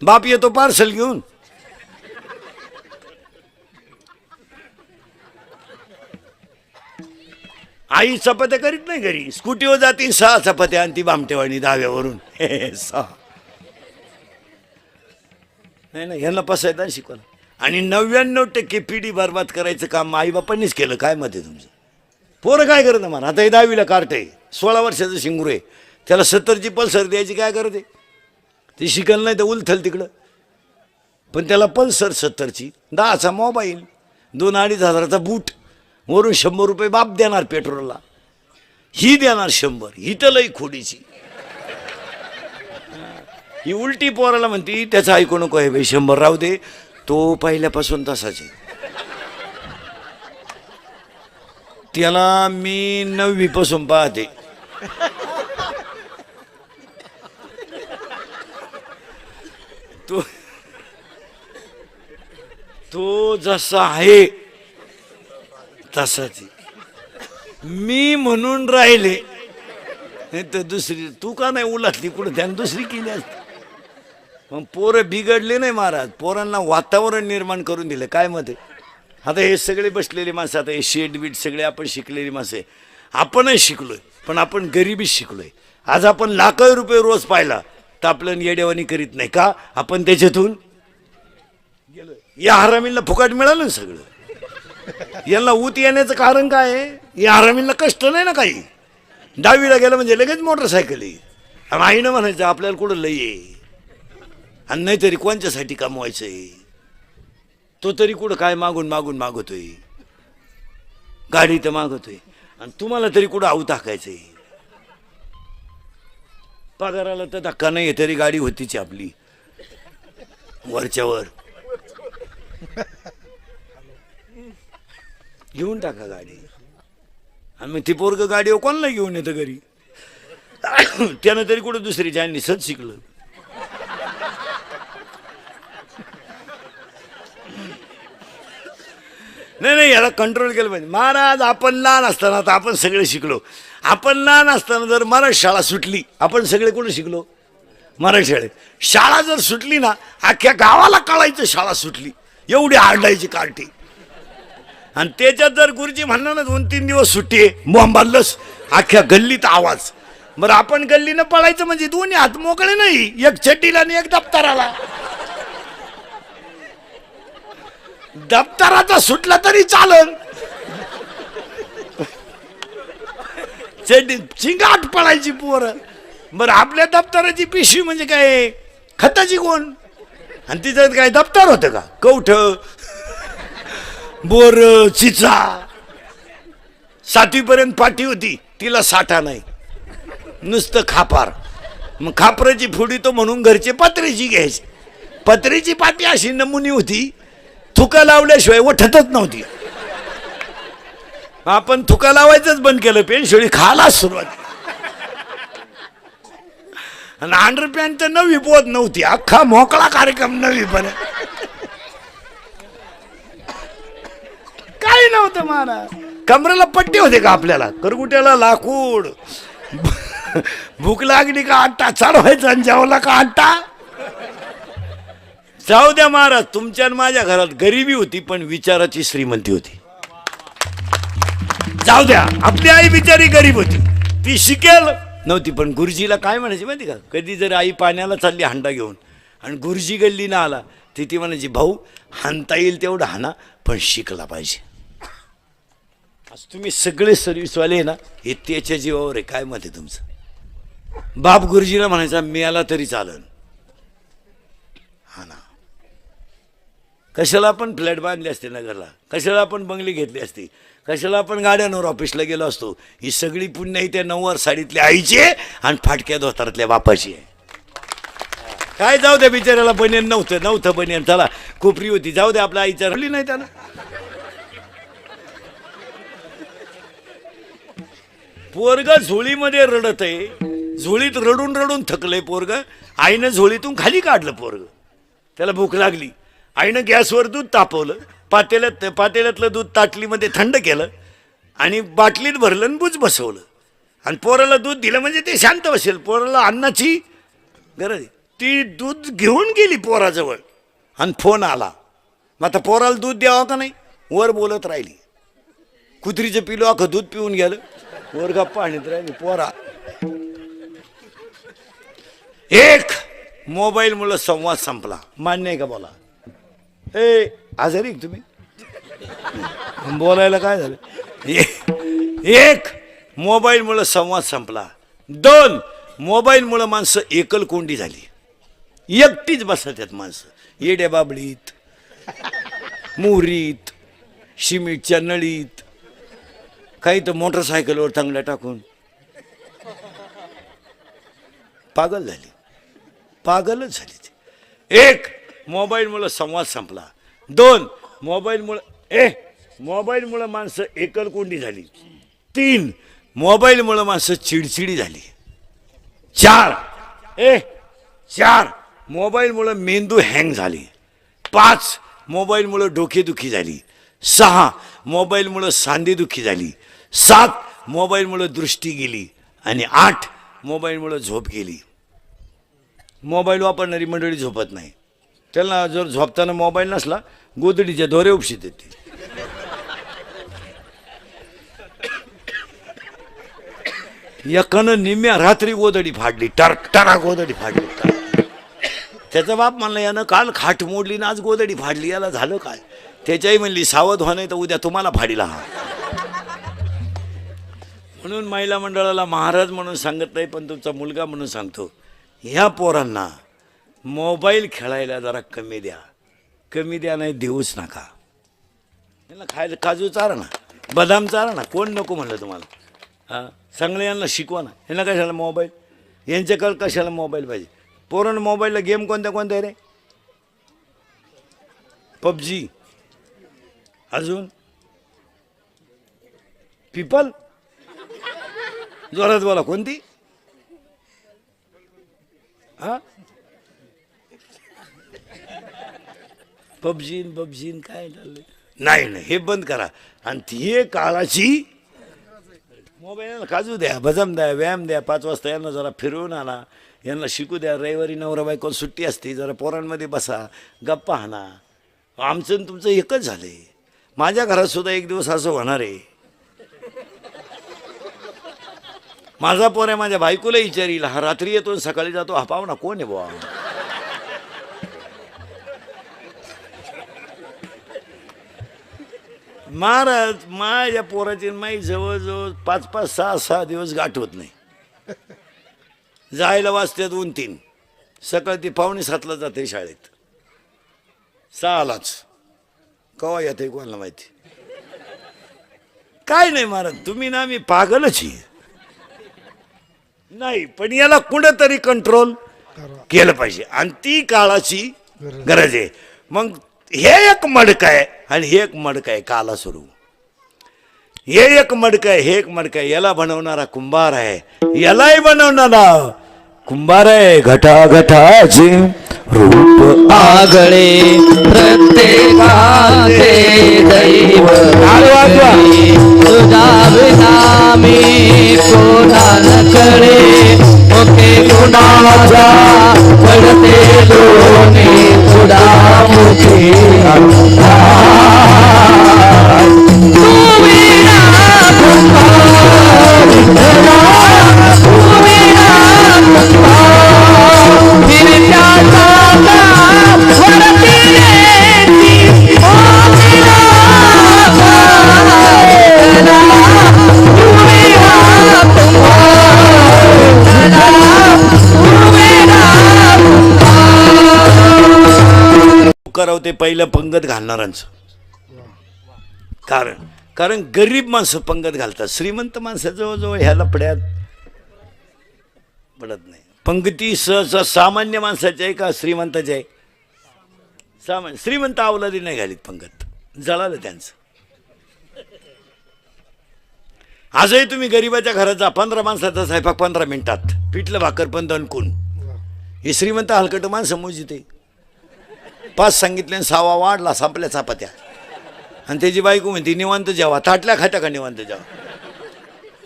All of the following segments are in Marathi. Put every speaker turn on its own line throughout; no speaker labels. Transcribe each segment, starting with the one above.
बाप येतो पार्सल घेऊन. आई चपात्या करीत नाही घरी, स्कूटीवर जाती 6 चपात्या आणि ती भामटेवाणी धाव्यावरून. सहा नाही ना, ह्यांना पसायदा शिकवलं. आणि 99% पिढी बरबाद करायचं काम आई बापांनीच केलं. काय मत आहे तुमचं? पोरं काय करत मला? आता हे 10वीला कार्ट आहे, 16 वर्षाचं शिंगूर आहे, त्याला 70ची पल्सर द्यायची काय करते? ती शिकल नाही तर उलथल तिकडं. पण त्याला पल्सर 70ची, 10चा मोबाईल, 2-2.5 हजाराचा बूट, वरून 100 रुपये बाप देणार पेट्रोलला, ही देणार 100. ही तर लई खोडीची. ही उलटी पोराला म्हणती त्याचं ऐकू नको आहे बाई, 100 राहू दे, तो पहिल्यापासून तसाच आहे. त्याला मी 9वी पासून पाहते. तो जसा आहे तसाच. मी म्हणून राहिले तर दुसरी तू का नाही उलटली कुठं? त्यानं दुसरी केली असती. मग पोरं बिघडले नाही महाराज, पोरांना वातावरण निर्माण करून दिलं. काय मत आहे? आता हे सगळे बसलेले माणसं, आता हे शेड बीट सगळे आपण शिकलेली माणसं आहे. आपणही शिकलोय, पण आपण गरिबीच शिकलोय. आज आपण लाखो रुपये रोज पाहिला तर आपलं येडेवानी करीत नाही का? आपण त्याच्यातून गेलोय. या हरामींना फुकाट मिळालं ना सगळं. यांना ऊत येण्याचं कारण काय आहे? या हरामींना कष्ट नाही ना काही. 10वीला गेलं म्हणजे लगेच मोटरसायकल आहे. आणि आईनं म्हणायचं आपल्याला कुठं लई आहे, आणि नाही तरी कोणच्यासाठी कमवायचं आहे? तो तरी कुठं काय मागून मागून मागवतोय, गाडी तर मागवतोय, आणि तुम्हाला तरी कुठं आऊ टाकायचंय? पगाराला तर धक्का नाही तरी गाडी होतीच आपली वरच्यावर. घेऊन टाका गाडी. आणि मग ती पोरग गाडीवर कोणाला घेऊन येतं घरी? त्यानं तरी कुठं दुसरी ज्यांनी सत शिकलं. नाही, याला कंट्रोल केलं पाहिजे महाराज. आपण लहान असताना, आता आपण सगळे शिकलो. आपण लहान असताना जर मराठी शाळा सुटली, आपण सगळे कुठं शिकलो? मराठी शाळेत. शाळा जर सुटली ना, अख्ख्या गावाला कळायचं शाळा सुटली, एवढी आरडायची कार्टी. आणि त्याच्यात जर गुरुजी म्हणणार ना 2-3 दिवस सुट्टी आहे, बोंबालच अख्ख्या गल्लीत आवाज. बरं आपण गल्लीनं पळायचं म्हणजे दोन्ही हात मोकळे नाही, एक चड्डीला आणि एक दप्तराला. दप्तराचा सुटला तरी चालन, चिंगाट पडायची पोरं. बरं आपल्या दप्तराची पिशवी म्हणजे काय खताची कोण? आणि तिच्यात काय दप्तर होतं का? कवठ, बोर, चिचा. 7वीपर्यंत पाटी होती, तिला साठा नाही, नुसतं खापार. मग खापराची फुडी तो म्हणून घरचे पत्र्याची घ्यायची. पत्र्याची पाटी अशी नमुनी होती, थुका लावल्याशिवाय उठतच नव्हती. आपण थुका लावायचंच बंद केलं, पेनशिळी खायला सुरुवात. आणि अंडरपॅन्ट तर 9वी पोत नव्हती, अख्खा मोकळा कार्यक्रम 9वीपर्यंत. काही नव्हतं महाराज. कमरेला पट्टी होते का आपल्याला? करगुट्याला लाकूड. भूक लागली का आट्टा चढवायचा, आणि जेवला का आट्टा. जाऊ द्या महाराज, तुमच्या आणि माझ्या घरात गरिबी होती पण विचाराची श्रीमंती होती. जाऊ द्या, आपली आई बिचारी गरीब होती, ती शिकेल नव्हती. पण गुरुजीला काय म्हणायची माहिती का? कधी जर आई पाण्याला चालली हांडा घेऊन आणि गुरुजी गल्ली ना आला, ती म्हणायची भाऊ हाणता येईल तेवढं हाना, पण शिकला पाहिजे. आज तुम्ही सगळे सर्व्हिसवाले ना, हे त्याच्या जीवावर आहे. काय मत आहे तुमचं? बाप गुरुजीला म्हणायचा मी आला तरी चालन. हा ना, कशाला आपण फ्लॅट बांधले असते नगरला, कशाला आपण बंगली घेतली असती, कशाला आपण गाड्यांवर ऑफिसला गेलो असतो. ही सगळी पुण्य ही त्या 9वार साडीतल्या आईची आणि फाटक्या धोतारातल्या बापाची आहे. काय जाऊ द्या, बिचाऱ्याला बनियन नव्हतं बनियन, त्याला कोपरी होती, जाऊ द्या, आपल्या आईच्या रडली नाही त्यानं. पोरग झोळीमध्ये रडत आहे, झोळीत रडून रडून थकलंय पोरग. आईनं झोळीतून खाली काढलं पोरग, त्याला भूक लागली. आईनं गॅसवर दूध तापवलं, पातेल्यातलं दूध ताटलीमध्ये थंड केलं आणि बाटलीत भरलं आणि बुच बसवलं. आणि पोराला दूध दिलं म्हणजे ते शांत बसेल. पोराला अन्नाची गरज आहे. ती दूध घेऊन गेली पोराजवळ आणि फोन आला. मग आता पोराला दूध द्यावं का नाही, वर बोलत राहिली. कुत्रीचं पिलो अख्खं दूध पिऊन गेलं, वर गप्पा आणत राहिली पोरा. एक मोबाईल मुळे संवाद संपला. मान्य आहे का बोला? आजारी आहे तुम्ही? बोलायला काय झालं? एक मोबाईल मुळे संवाद संपला. 2 मोबाईल मुळे माणसं एकलकोंडी झाली. एकटीच बसतात माणसं, येड्या बाबडीत, मोरीत, शिमिटच्या नळीत, काही तर मोटरसायकलवर चांगल्या टाकून. पागल झाली, पागलच झाली ती. एक मोबाईलमुळे संवाद संपला. 2 मोबाईलमुळे माणसं एकलकोंडी झाली. 3 मोबाईलमुळे माणसं चिडचिडी झाली. 4 मोबाईलमुळे मेंदू हँग झाली. 5 मोबाईलमुळे डोकेदुखी झाली. 6 मोबाईलमुळे सांधेदुखी झाली. 7 मोबाईलमुळे दृष्टी गेली. आणि 8 मोबाईलमुळे झोप गेली. मोबाईल वापरणारी मंडळी झोपत नाही. त्यांना जर झोपताना मोबाईल नसला, गोदडीच्या दोरे उपशीत येते. एकानं निम्म्या रात्री गोदडी फाडली, टरा गोदडी फाडली. त्याचा बाप म्हणला, यानं काल खाट मोडली ना आज गोदडी फाडली, याला झालं काय? त्याच्याही म्हणली, सावध व्हा नाही तर उद्या तुम्हाला फाडीला हा. म्हणून महिला मंडळाला महाराज म्हणून सांगत नाही, पण तुमचा मुलगा म्हणून सांगतो, ह्या पोरांना मोबाईल खेळायला जरा कमी द्या. कमी द्या, नाही देऊच नका. यांना खायला काजू चारा ना, बदाम चारा ना. कोण नको म्हणलं तुम्हाला? हां, चांगलं यांना शिकवा ना. यांना कशाला मोबाईल? यांच्याकडे कशाला मोबाईल पाहिजे? पोरांना मोबाईलला गेम कोणत्या कोणत्या रे? पबजी, अजून पीपल, जोरात बोला, कोणती? हा, पबजीन काय झालं? नाही, हे बंद करा. आणि ती काळाची मोबाईल काजू द्या, बदाम द्या, व्यायाम द्या. 5 वाजता यांना जरा फिरवून आणा, यांना शिकू द्या. रविवारी नवरा बायको सुट्टी असते, जरा पोरांमध्ये बसा, गप्पा हाना. आमचं आणि तुमचं एकच झालंय. माझ्या घरात सुद्धा एक दिवस असं होणार आहे. माझा पोर आहे, माझ्या बायकोला विचारील, हा रात्री येतो आणि सकाळी जातो, हा पाहुणा कोण आहे बुवा? महाराज, माझ्या पोराची माई जवळजवळ 5-5, 6-6 दिवस गाठ होत नाही. जायला वाजतात 2-3. सकाळी ती 6:45ला जाते शाळेत, 6लाच. कवा येते कोणाला माहिती. काय नाही महाराज, तुम्ही ना, मी पागलच आहे. नाही, पण याला कुठंतरी कंट्रोल केलं पाहिजे, आणि ती काळाची गरज आहे. मग हे एक मडकं आहे आणि हे एक मडकं आहे काला सुरू. हे एक मडकं आहे, हे एक मडकं आहे. याला बनवणारा कुंभार आहे, यालाही बनवणारा कुंभार आहे. घटाघटाचे रूप
आगळे प्रत्येकाचे दैव तुझा विना मी कोणाला कळे. ओके कुणाचा पडते लोणी तुझा मुखी
करवते पहिलं पंगत घालणाऱ्यांचं. कारण गरीब माणसं पंगत घालतात, श्रीमंत माणसं जवळजवळ ह्या लफड्यात पडत नाही. पंगती सहसा सामान्य माणसाची आहे का श्रीमंताची आहे? श्रीमंत अवलादी नाही घालीत पंगत, जळालं त्यांचं. आजही तुम्ही गरीबाच्या घरात जा, 15 माणसाचा स्वयंपाक 15 मिनिटात, पिठलं भाकर पण दणकून. हे श्रीमंत हलकट माणसं मोजिते. 5 सांगितले आणि 6वा वाढला, संपल्या चपात्या. आणि त्याची बायको म्हणते निवांत जेवा, ताटल्या खात्या का निवांत जेवा?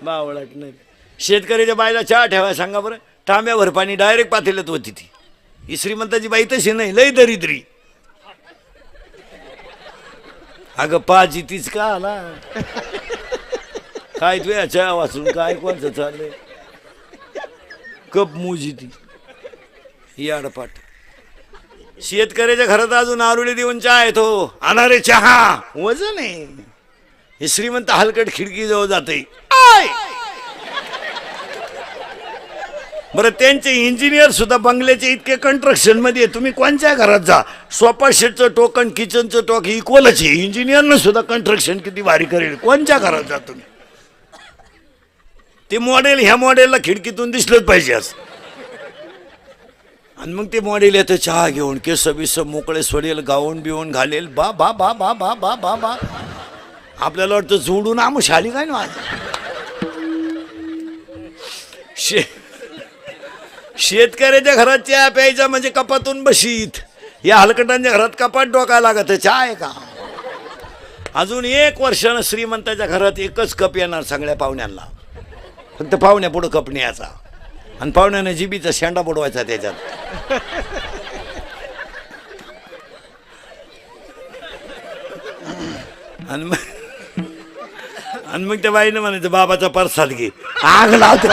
बावळट नाही. शेतकऱ्याच्या बायला चहा ठेवाय सांगा बरं, तांब्याभर पाणी डायरेक्ट पातेल्यात होती ती. ही श्रीमंताची बाई तशी नाही, लय दरिद्री. अगं पाची तीच का आला काय तू याच्या वाचून काय कोणचं चाललंय कप मुजी ती याडपाट. शेतकऱ्याच्या घरात अजून आरुळी देऊन चहा येतो, अनारे चहा वजन आहे. हे श्रीमंत हलकट खिडकी जवळ जाते. बरं त्यांचे इंजिनियर सुद्धा बंगल्याचे इतके कंस्ट्रक्शन मध्ये, तुम्ही कोणत्या घरात जा, सोफा सेटचं टोक आणि किचनचं टोक इक्वलच आहे. इंजिनियरनं सुद्धा कंस्ट्रक्शन किती भारी करेल, कोणत्या घरात जा तुम्ही. ते मॉडेल ह्या मॉडेलला खिडकीतून दिसलंच पाहिजे असं. आणि मग ते मॉडेल येतं चहा घेऊन, केस बिस मोकळे सोडेल, गाऊन बिवून घालेल. बा बा बा बा बा बा बा बा आपल्याला वाटतं जोडून आमुशाली काय ना. शेतकऱ्याच्या घरात चहा प्यायचा म्हणजे कपातून बशीत. या हलकटांच्या घरात कपाट डोका लागत, चहा आहे का. अजून 1 वर्षानं श्रीमंताच्या घरात एकच कप येणार सगळ्या पाहुण्यांना, फक्त पाहुण्या पुढं कप न्यायचा आणि पाहुण्याने जिबीचा शेंडा बुडवायचा त्याच्यात. आणि मग त्या बाईनं म्हणायचं बाबाचा परसाद घे, आग लावतो.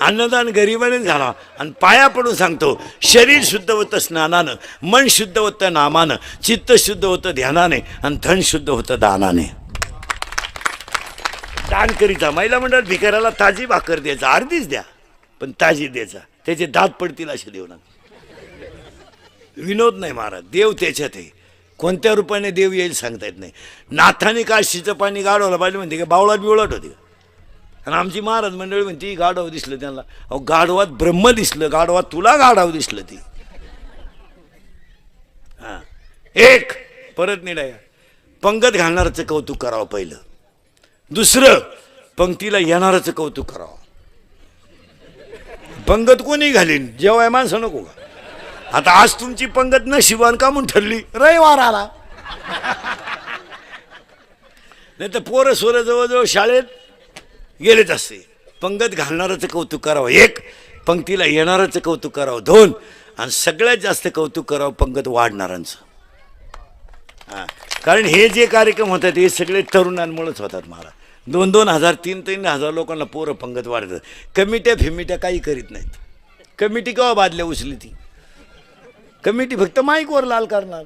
अन्नदान गरिबाने झाला. आणि पाया पडून सांगतो, शरीर शुद्ध होतं स्नानानं, मन शुद्ध होतं नामानं, चित्त शुद्ध होतं ध्यानाने, आणि धन शुद्ध होतं दानाने. दान करीता महिला मंडळात भिकाऱ्याला ताजी भाकर द्यायचा, अर्धीच द्या पण ताजी द्यायचा, त्याचे दात पडतील असे देऊ नका. विनोद नाही महाराज, देव त्याच्यात आहे. कोणत्या रूपाने देव येईल सांगता येत नाही. नाथाने काशीचं पाणी गाडवलं पाहिजे म्हणते का, बावळात बिवळाट होती. आणि आमची महाराज मंडळी म्हणते गाढव दिसलं त्यांना. अहो गाढवात ब्रह्म दिसलं, गाढवात तुला गाढव दिसलं. ती हां एक परत निडाय पंगत घालणारचं कौतुक करावं पहिलं. दुसरं पंक्तीला येणारचं कौतुक करावं. पंगत कोणी घालीन, जेव्हा माणसं नको का. आता आज तुमची पंगत नशिबान का म्हणून ठरली, रविवार आला. नाही तर पोरं सोरं जवळजवळ शाळेत गेलेच असते. पंगत घालणारचं कौतुक करावं 1, पंक्तीला येणारचं कौतुक करावं 2, आणि सगळ्यात जास्त कौतुक करावं पंगत वाढणाऱ्यांचं. हां, कारण हे जे कार्यक्रम होतात हे सगळे तरुणांमुळेच होतात. मला 2-2 हजार 3-3 हजार लोकांना पोरं पंगत वाढतात. कमिट्या फिमिट्या काही करीत नाहीत. कमिटी केव्हा बादल्या उचली ती कमिटी फक्त माईकवर लाल करणार.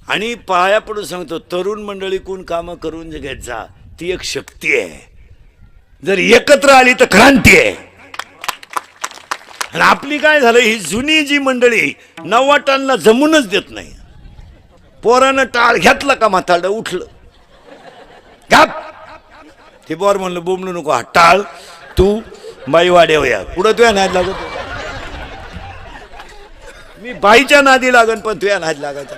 आणि पाया पडून सांगतो, तरुण मंडळी कोण कामं करून जगात जा, ती एक शक्ती आहे. जर एकत्र आली तर क्रांती आहे. आणि आपली काय झालं, ही जुनी जी मंडळी 90 जमूनच देत नाही. पोरानं टाळ घेतला का माथाडं उठलं घाप. ते पोर म्हणलं बोंबलू नको, हा टाळ तू बाई वाड्या पुढं तुझ्या नाद लागत. मी बाईच्या नादी लागन पण तुझ्या नाद लागायचा.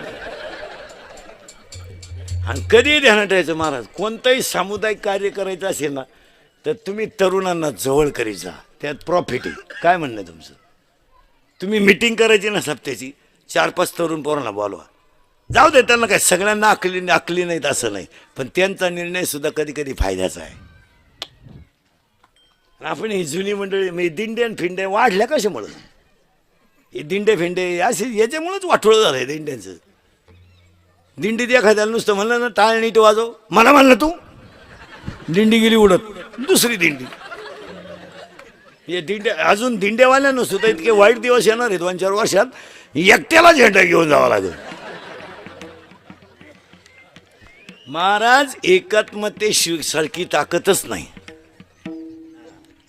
आणि कधी ध्यानात ठेवायचं महाराज, कोणतंही सामुदायिक कार्य करायचं असेल ना तर तुम्ही तरुणांना जवळ करीत जा, त्यात प्रॉफिट आहे. काय म्हणणं तुमचं. तुम्ही मिटिंग करायची ना सप्त्याची, 4-5 तरुण पोरांना बोलवा. जाऊ दे, त्यांना काय सगळ्यांना आकली नाहीत असं नाही, पण त्यांचा निर्णय सुद्धा कधी कधी फायद्याचा आहे. आपण ही जुनी मंडळी म्हणजे दिंडे आणि फिंडे वाढल्या कशामुळं. हे दिंडे फिंडे असे याच्यामुळंच वाटोळं झालं आहे दिंड्यांचं. दिंडीत एखाद्याला नुसतं म्हणलं ना टाळ नीट वाजव, मला म्हणलं तू, दिंडी गेली उडत. दुसरी दिंडी. हे दिंडे अजून दिंडेवाल्यांना सुद्धा इतके वाईट दिवस येणार आहेत 2-4 वर्षात, एकट्याला झेंडा घेऊन जावा लागेल. महाराज एकात्मते सारखी ताकदच नाही,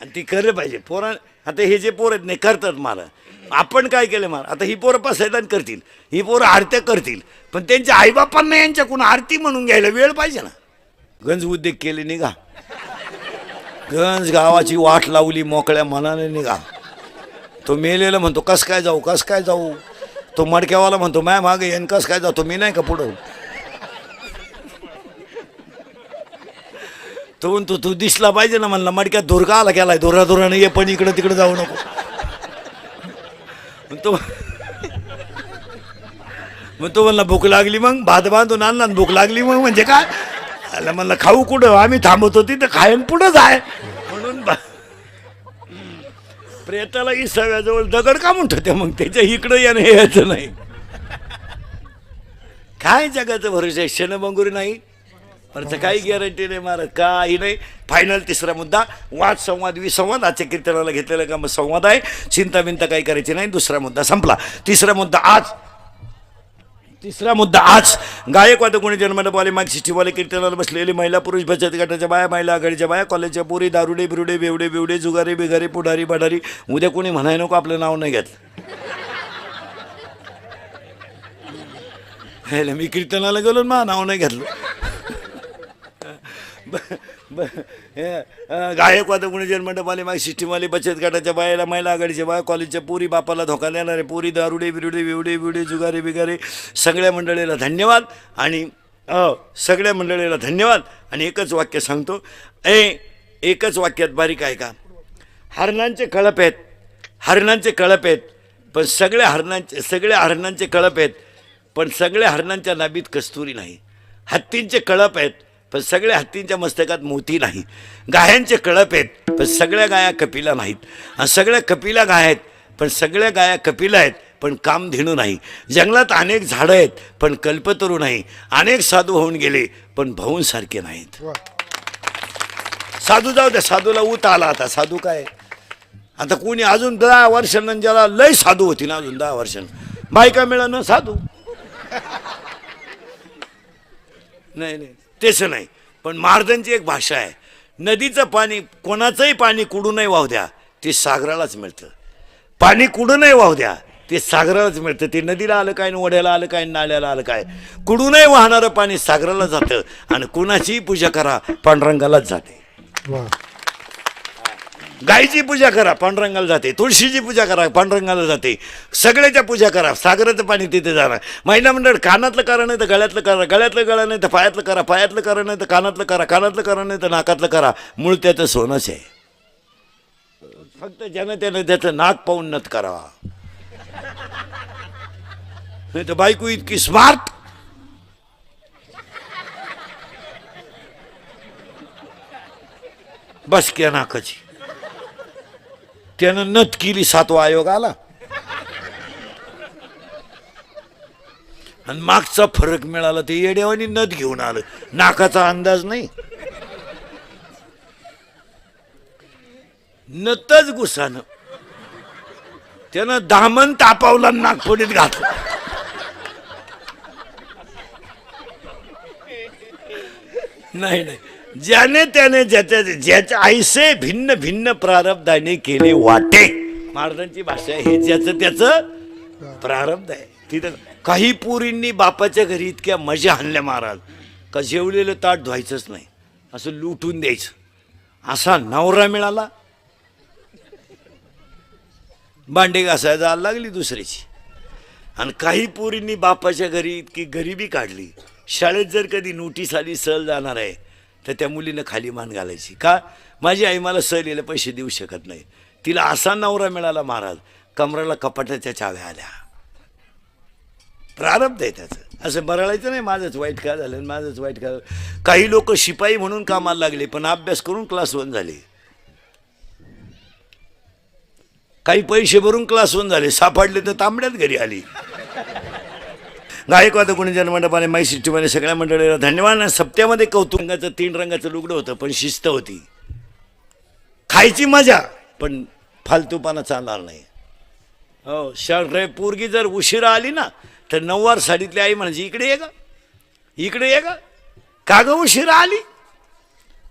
आणि ती करलं पाहिजे. पोरा आता हे जे पोर आहेत नाही करतात. मला आपण काय केलं महाराज, आता ही पोरं पसैदान करतील, ही पोरं आरत्या करतील, पण त्यांच्या आईबापांना यांच्याकडून आरती म्हणून घ्यायला वेळ पाहिजे ना. गंज उद्योग केले निघा, गंज गावाची वाट लावली, मोकळ्या मनाने निघा. तो मेलेला म्हणतो कस काय जाऊ, कस काय जाऊ. तो मडक्यावाला म्हणतो माय मागे येईन, कस काय जातो मी नाही का पुढं. तो म्हणतो तू दिसला पाहिजे ना. म्हणला मडक्यात धुरका आला केलाय, धोराधोरानं ये, पण इकडं तिकडं जाऊ नको. मग तो म्हणला भूक लागली, मग भात बांधून आणला, भूक लागली मग म्हणजे काय. आला म्हणलं खाऊ कुठं, आम्ही थांबवतो तिथं खायन पुढं जाय म्हणून प्रेताला इसाव्याजवळ दगड का म्हणतो ते, मग त्याच्या इकडं यानं यायचं नाही. काय जगाचं भरोसा, क्षणभंगुरी नाही परत काही गॅरंटी नाही महाराज, काही नाही. फायनल तिसरा मुद्दा, वाद संवाद विसंवाद. आजच्या कीर्तनाला घेतलेला का संवाद आहे, चिंता बिंता काही करायची नाही. दुसरा मुद्दा संपला. तिसरा मुद्दा आज गायकवाद गुणी जन्मंडपवाले मागची शिष्टीवाले कीर्तनाला बसलेले महिला पुरुष बचत गटाच्या बाया, महिला आघाडीच्या बाया, कॉलेजच्या पोरी, दारुडे बिरुडे बेवडे बिवडे, जुगारे बिगारे, पुढारी बडारी. उद्या कोणी म्हणाय नको आपलं नाव नाही घेतलं. मी कीर्तनाला गेलो ना नाव नाही घेतलं. गायकवाद गुणी जन्मंडपवाले माग सिस्टीमवाले बचत गटाच्या बायाला, महिला आघाडीच्या बाया, कॉलेजच्या पोरी, बापाला धोका देणारे पोरी, दारुडे बिरुडे बिवडे बिवडे, जुगारे बिगारे, सगळ्या मंडळीला धन्यवाद. आणि सगळ्या मंडळीला धन्यवाद. आणि एकच वाक्य सांगतो, एकच वाक्यात बारीक आहे का, हरणांचे कळप आहेत पण सगळ्या हरणांचे कळप आहेत पण सगळ्या हरणांच्या नाभीत कस्तुरी नाही. हत्तींचे कळप आहेत पण सगळ्या हत्तींच्या मस्तकात मोती नाही. गायांचे कळप आहेत पण सगळ्या गाया कपिला नाहीत. आणि सगळ्या कपिला गाय आहेत पण सगळ्या गाया कपिला आहेत पण कामधेनू नाही. जंगलात अनेक झाडं आहेत पण कल्पतरू नाही. अनेक साधू होऊन गेले पण भाऊंसारखे नाहीत. साधू जाऊ द्या, साधूला ऊत आला. आता साधू काय, आता कोणी अजून 10 वर्षांना ज्याला लय साधू होती ना, अजून 10 वर्षांना बायका मिळालं साधू नाही तेच नाही. पण महाराजांची एक भाषा आहे, नदीचं पाणी, कोणाचंही पाणी कुडू नाही वाहू द्या, ते सागरालाच मिळतं. पाणी कुडू नाही वाहू द्या, ते सागरालाच मिळतं. ते नदीला आलं काय, ओढ्याला आलं काय, नाल्याला आलं काय, कुडू नाही वाहणारं पाणी सागराला जातं. आणि कुणाचीही पूजा करा पांडुरंगालाच जाते. गायीची पूजा करा पांडुरंगाला जाते, तुळशीची पूजा करा पांडुरंगाला जाते, सगळ्याच्या पूजा करा, सागराचं पाणी तिथे जाणार. महिला मंडळ कानातलं करा नाही तर गळ्यातलं करा, गळ्यातलं करा नाही तर पायातलं करा, पायातलं करा नाही तर कानातलं करा, कानातलं करा नाही तर नाकातलं करा. मूळ त्याचं सोनंच आहे. फक्त ज्यानं त्यानं त्याचं नाक पाहून नत करावा. नाही तर बायको इतकी स्मार्ट, बस क्या नाकाची, त्यानं नथ केली, 7वा आयोग आला. आणि मागचा फरक मिळाला, ते येड्यावानी नथ घेऊन आलं, नाकाचा अंदाज नाही. नतच गुसानं त्यानं दामन तापावला, नागपुडीत घातलं. नाही नाही, ज्याने त्याने ज्याच्या आईसे भिन्न भिन्न प्रारब्धाने केले वाटे. महाराजांची भाषा आहे, हे ज्याचं त्याचं प्रारब्ध आहे. तिथं काही पोरींनी बापाच्या घरी इतक्या मजा आणल्या महाराज, का जेवलेलं ताट धुवायचंच नाही, असं लुटून द्यायचं. असा नवरा मिळाला, भांडे घासायला जायला लागली दुसऱ्याची. आणि काही पोरींनी बापाच्या घरी इतकी गरिबी काढली, शाळेत जर कधी नोटीस आली सहल जाणार आहे तर त्या मुलीनं खाली मान घालायची. का, माझी आई मला सहलीला पैसे देऊ शकत नाही. तिला असा नवरा मिळाला महाराज, कमराला कपाटाच्या चाव्या आल्या. प्रारब्ध आहे त्याचं. असं बरळायचं नाही, माझंच वाईट का झालं, माझंच वाईट का झालं. काही लोक शिपाई म्हणून कामाला लागले पण अभ्यास करून क्लास 1 झाले. काही पैसे भरून क्लास 1 झाले, सापडले तर तांबड्यात घरी आली. गायकवाद गुणी जन्मंडपाने माई सिस्टीमने सगळ्या मंडळीला धन्यवाद. सप्त्यामध्ये कौतुक रंगाचं 3 रंगाचं लुगडं होतं पण शिस्त होती. खायची मजा पण फालतूपणा चालणार नाही. हो, पोरगी जर उशिरा आली ना तर 9वार साडीतली आई म्हणायची, इकडे ये ग, इकडे ये ग, का ग उशिरा आली.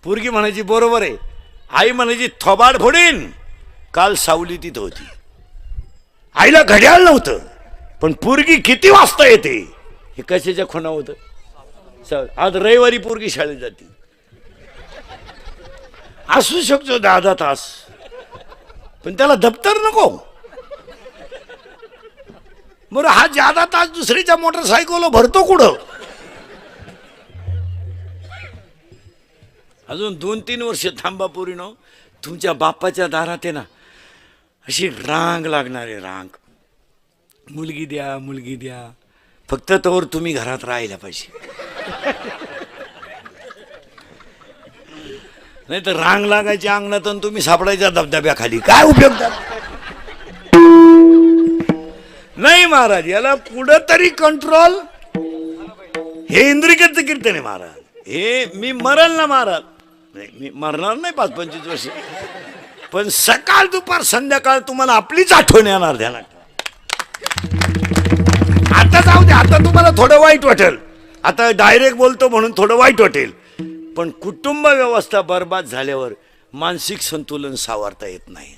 पोरगी म्हणायची बरोबर आहे. आई म्हणायची थोबाड फोडीन, काल सावली तिथं होती. आईला घड्याळ नव्हतं पण पोरगी किती वाजता येते हे कशाच्या खुणा होतं. आज रविवारी पोरगी शाळेत जाते, असू शकतो 10 तास पण त्याला दप्तर नको. बरं, हा 10 तास दुसरीच्या मोटरसायकलला भरतो कुठं. अजून 2-3 वर्ष थांबा पोरीनो, तुमच्या बापाच्या दारात आहे ना अशी रांग लागणार आहे, रांग. मुलगी द्या, मुलगी द्या, फक्त तोवर तुम्ही घरात राहायला पाहिजे. नाही तर रांग लागायची अंगणात आणि तुम्ही सापडायच्या धबधब्याखाली, काय उपयोग त्याला? नाही महाराज, याला पुढं तरी कंट्रोल. हे इंद्रिकेचं कीर्तन आहे महाराज. हे मी मरल ना महाराज, नाही मी मरणार नाही 5-25 वर्ष, पण सकाळ दुपार संध्याकाळ तुम्हाला आपलीच आठवण येणार ध्यानात. आता जाऊ दे, आता तुम्हाला थोडं वाईट वाटेल, आता डायरेक्ट बोलतो म्हणून थोडं वाईट वाटेल, पण कुटुंब व्यवस्था बर्बाद झाल्यावर मानसिक संतुलन सावरता येत नाही.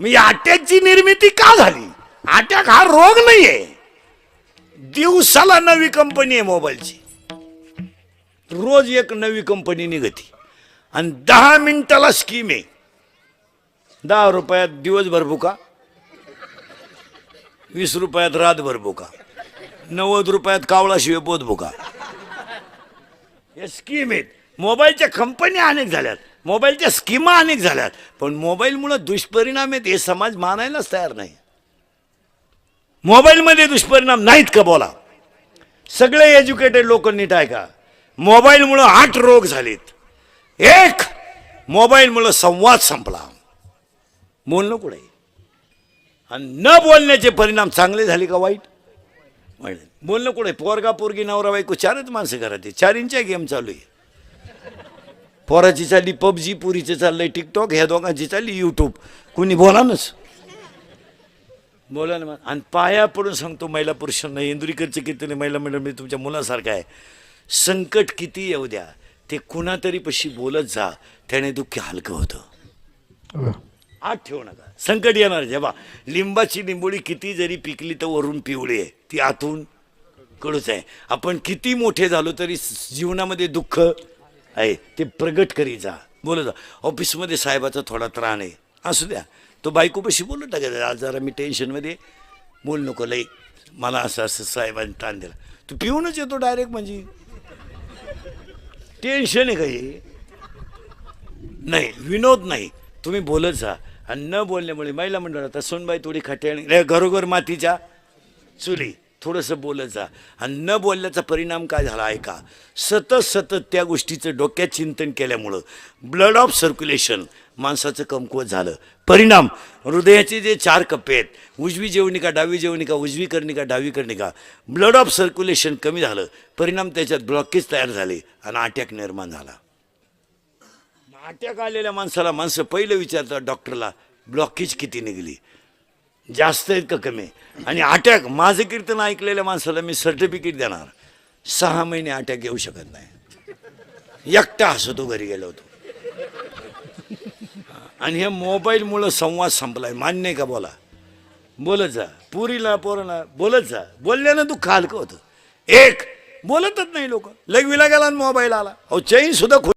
मी अटॅकची निर्मिती का झाली? अटॅक हा रोग नाहीये, दिवसाला नवी कंपनी आहे मोबाईलची, रोज एक नवी कंपनी निघती आणि 10 मिनिटाला स्कीम आहे. 10 रुपयात दिवसभर बुका, 20 रुपयात रातभर बुका, 90 रुपयात कावळाशिवाय पोत बुका. हे स्कीम आहेत. मोबाईलच्या कंपन्या अनेक झाल्यात, मोबाईलच्या स्कीमा अनेक झाल्यात, पण मोबाईलमुळे दुष्परिणाम आहेत हे समाज मानायलाच तयार नाही. मोबाईलमध्ये दुष्परिणाम नाहीत का? बोला. सगळे एज्युकेटेड लोक नीट आहे का? मोबाईलमुळे 8 रोग झालेत. एक, मोबाईलमुळे संवाद संपला, बोलणं कुठे. आणि न बोलण्याचे परिणाम चांगले झाले का वाईट? बोलणं कुठे. पोरगा पोरगी नवरा बायको 4च माणसं घरात आहे, 4 गेम चालू आहे. पोराची चालली पबजी, पुरीचं चाललंय टिकटॉक, ह्या दोघांची चालली यूट्यूब. कुणी बोला नच, बोला ना. आणि पाया पडून सांगतो महिला पुरुषांना, इंदुरीकरचे कीर्तन महिला मंडळ मी तुमच्या मुलासारखं आहे. संकट किती येऊ द्या, ते कुणातरी पशी बोलत जा, त्याने दुःख हलकं होतं. आत ठेवू नका. संकट येणार जेव्हा. लिंबाची लिंबोळी किती जरी पिकली तर वरून पिवळी आहे, ती आतून कडूच आहे. आपण किती मोठे झालो तरी जीवनामध्ये दुःख आहे, ते प्रगट करी जा, बोलत जा. ऑफिसमध्ये साहेबाचा थोडा त्राण आहे, असू द्या, तो बायकोपाशी बोलत टाकायचं, आज जरा मी टेन्शनमध्ये, बोल नको लई, मला असं असं साहेबांनी ताण दिला. तू पिऊनच येतो डायरेक्ट, म्हणजे टेन्शन आहे काही नाही, विनोद नाही, तुम्ही बोलत जा. आणि न बोलण्यामुळे महिला मंडळात सोनबाई थोडी खट्याळी, घरोघर मातीच्या चुली, थोडंसं बोलत जा. आणि न बोलल्याचा परिणाम काय झाला ऐका. सतत त्या गोष्टीचं डोक्यात चिंतन केल्यामुळं ब्लड ऑफ सर्क्युलेशन माणसाचं कमकुवत झालं. परिणाम, हृदयाचे जे 4 कप्पे आहेत, उजवी जेवणिका, डावी जेवणिका, उजवी कर्णिका, डावी कर्णिका, ब्लड ऑफ सर्क्युलेशन कमी झालं. परिणाम त्याच्यात ब्लॉकेज तयार झाले आणि अटॅक निर्माण झाला. अटॅक आलेल्या माणसाला माणसं पहिलं विचारतात डॉक्टरला, ब्लॉकेज किती निघली, जास्त आहेत का कमी. आणि अटॅक, माझं कीर्तन ऐकलेल्या माणसाला मी सर्टिफिकेट देणार, 6 महिने अटॅक येऊ शकत नाही. एकटा हसतो घरी गेलो होतो. आणि हे मोबाईलमुळं संवाद संपलाय, मान्य आहे का? बोला. बोलत जा, पुरीला पोराला बोलत जा, बोलल्यानं दुःख हलकं होतं. एक, बोलतच नाही लोक, लगविला गेला मोबाईल आला, अहो चैन सुद्धा